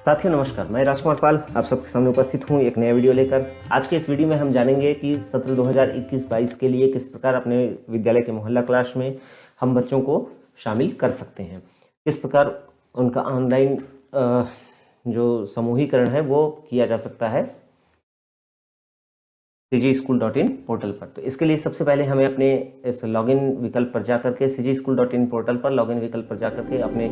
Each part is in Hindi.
साथियों नमस्कार, मैं राजकुमार पाल आप सबके सामने उपस्थित हूँ एक नया वीडियो लेकर। आज के इस वीडियो में हम जानेंगे कि सत्र 2021-22 के लिए किस प्रकार अपने विद्यालय के मोहल्ला क्लास में हम बच्चों को शामिल कर सकते हैं, किस प्रकार उनका ऑनलाइन जो समूहीकरण है वो किया जा सकता है cgschool.in पोर्टल पर। तो इसके लिए सबसे पहले हमें अपने इस लॉगिन विकल्प पर जाकर के cgschool.in पोर्टल पर लॉगिन विकल्प पर जाकर के अपने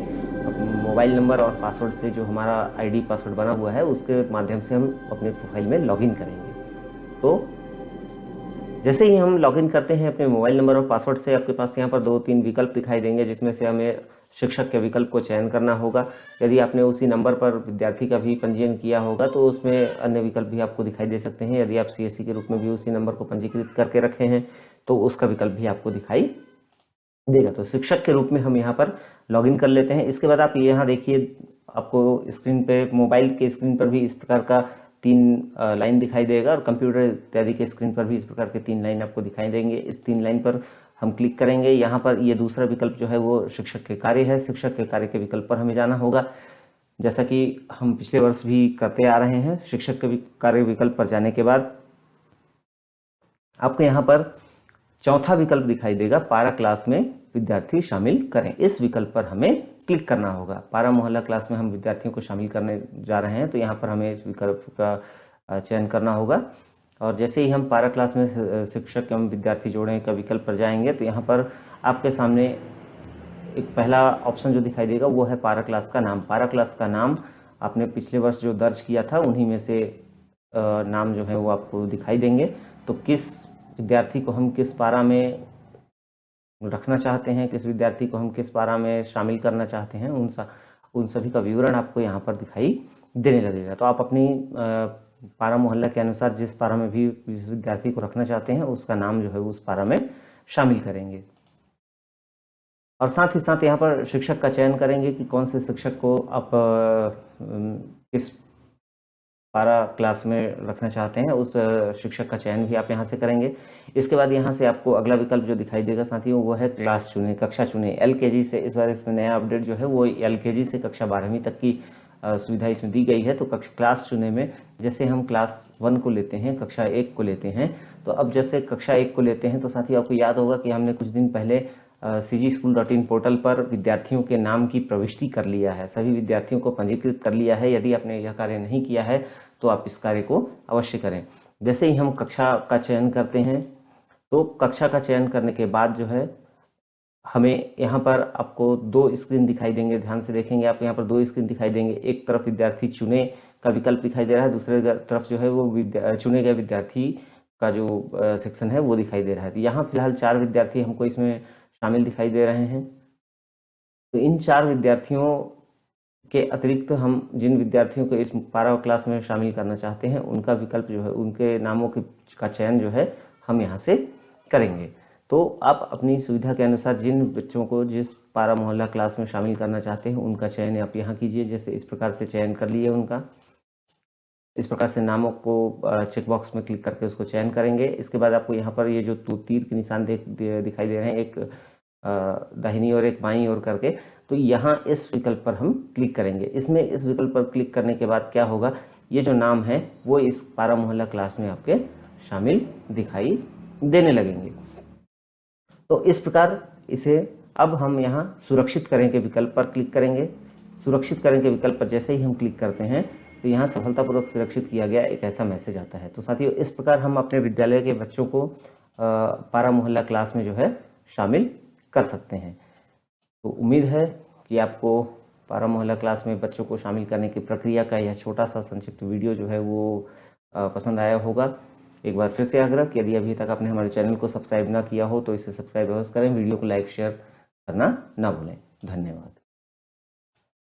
मोबाइल नंबर और पासवर्ड से जो हमारा आईडी पासवर्ड बना हुआ है उसके माध्यम से हम अपने प्रोफाइल में लॉगिन करेंगे। तो जैसे ही हम लॉगिन करते हैं अपने मोबाइल नंबर और पासवर्ड से, आपके पास यहाँ पर 2-3 विकल्प दिखाई देंगे, जिसमें से हमें शिक्षक के विकल्प को चयन करना होगा। यदि आपने उसी नंबर पर विद्यार्थी का भी पंजीयन किया होगा तो उसमें अन्य विकल्प भी आपको दिखाई दे सकते हैं। यदि आप सीएससी के रूप में भी उसी नंबर को पंजीकृत करके रखे हैं तो उसका विकल्प भी आपको दिखाई देगा। तो शिक्षक के रूप में हम यहाँ पर लॉगिन कर लेते हैं। इसके बाद आप यहाँ देखिए, आपको स्क्रीन पे, मोबाइल के स्क्रीन पर भी इस प्रकार का 3 लाइन दिखाई देगा और कंप्यूटर इत्यादि के स्क्रीन पर भी इस प्रकार के 3 लाइन आपको दिखाई देंगे। इस 3 लाइन पर हम क्लिक करेंगे। यहाँ पर ये दूसरा विकल्प जो है वो शिक्षक के कार्य है। शिक्षक के कार्य के विकल्प पर हमें जाना होगा, जैसा कि हम पिछले वर्ष भी करते आ रहे हैं। शिक्षक के कार्य विकल्प पर जाने के बाद आपको यहाँ पर चौथा विकल्प दिखाई देगा, पारा क्लास में विद्यार्थी शामिल करें। इस विकल्प पर हमें क्लिक करना होगा। पारा मोहल्ला क्लास में हम विद्यार्थियों को शामिल करने जा रहे हैं, तो यहाँ पर हमें इस विकल्प का चयन करना होगा। और जैसे ही हम पारा क्लास में शिक्षक एवं विद्यार्थी जोड़ने का विकल्प पर जाएंगे तो यहाँ पर आपके सामने एक पहला ऑप्शन जो दिखाई देगा वो है पारा क्लास का नाम। पारा क्लास का नाम आपने पिछले वर्ष जो दर्ज किया था उन्हीं में से नाम जो है वो आपको दिखाई देंगे। तो किस विद्यार्थी को हम किस पारा में रखना चाहते हैं, किस विद्यार्थी को हम किस पारा में शामिल करना चाहते हैं, उन सभी का विवरण आपको यहाँ पर दिखाई देने लगेगा। तो आप अपनी पारा मोहल्ला के अनुसार जिस पारा में भी जिस विद्यार्थी को रखना चाहते हैं उसका नाम जो है उस पारा में शामिल करेंगे। और साथ ही साथ यहाँ पर शिक्षक का चयन करेंगे कि कौन से शिक्षक को आप किस पारा क्लास में रखना चाहते हैं, उस शिक्षक का चयन भी आप यहाँ से करेंगे। इसके बाद यहाँ से आपको अगला विकल्प जो दिखाई देगा साथियों वो है क्लास चुने, कक्षा चुने। एलकेजी से इस बार इसमें नया अपडेट जो है वो एलकेजी से कक्षा 12वीं तक की सुविधा इसमें दी गई है। तो क्लास चुने में जैसे हम क्लास 1 को लेते हैं, कक्षा 1 को लेते हैं, तो अब जैसे कक्षा 1 को लेते हैं तो साथियों आपको याद होगा कि हमने कुछ दिन पहले cgschool.in पोर्टल पर विद्यार्थियों के नाम की प्रविष्टि कर लिया है, सभी विद्यार्थियों को पंजीकृत कर लिया है। यदि आपने यह कार्य नहीं किया है तो आप इस कार्य को अवश्य करें। जैसे ही हम कक्षा का चयन करते हैं तो कक्षा का चयन करने के बाद जो है हमें यहाँ पर आपको 2 स्क्रीन दिखाई देंगे। ध्यान से देखेंगे आप, यहाँ पर 2 स्क्रीन दिखाई देंगे। एक तरफ विद्यार्थी चुने का विकल्प दिखाई दे रहा है, दूसरे तरफ जो है वो चुने गए विद्यार्थी का जो सेक्शन है वो दिखाई दे रहा है। तो यहाँ फिलहाल 4 विद्यार्थी हमको इसमें शामिल दिखाई दे रहे हैं। तो इन 4 विद्यार्थियों के अतिरिक्त हम जिन विद्यार्थियों को इस पारा क्लास में शामिल करना चाहते हैं उनका विकल्प जो है, उनके नामों का चयन जो है हम यहाँ से करेंगे। तो आप अपनी सुविधा के अनुसार जिन बच्चों को जिस पारा मोहल्ला क्लास में शामिल करना चाहते हैं उनका चयन आप यहाँ कीजिए। जैसे इस प्रकार से चयन कर लिए उनका, इस प्रकार से नामों को चेकबॉक्स में क्लिक करके उसको चयन करेंगे। इसके बाद आपको यहाँ पर ये जो तीर के निशान दिखाई दे रहे हैं, एक दाहिनी और एक बाईं ओर करके, तो यहाँ इस विकल्प पर हम क्लिक करेंगे। इसमें इस विकल्प पर क्लिक करने के बाद क्या होगा, ये जो नाम है वो इस पारा मोहल्ला क्लास में आपके शामिल दिखाई देने लगेंगे। तो इस प्रकार इसे अब हम यहाँ सुरक्षित करें के विकल्प पर क्लिक करेंगे। सुरक्षित करें के विकल्प पर जैसे ही हम क्लिक करते हैं तो यहाँ सफलतापूर्वक सुरक्षित किया गया एक ऐसा मैसेज आता है। तो साथियों इस प्रकार हम अपने विद्यालय के बच्चों को पारा मोहल्ला क्लास में जो है शामिल कर सकते हैं। तो उम्मीद है कि आपको पारा मोहल्ला क्लास में बच्चों को शामिल करने की प्रक्रिया का यह छोटा सा संक्षिप्त वीडियो जो है वो पसंद आया होगा। एक बार फिर से आग्रह कि यदि अभी तक आपने हमारे चैनल को सब्सक्राइब ना किया हो तो इसे सब्सक्राइब अवश्य करें। वीडियो को लाइक शेयर करना ना भूलें। धन्यवाद।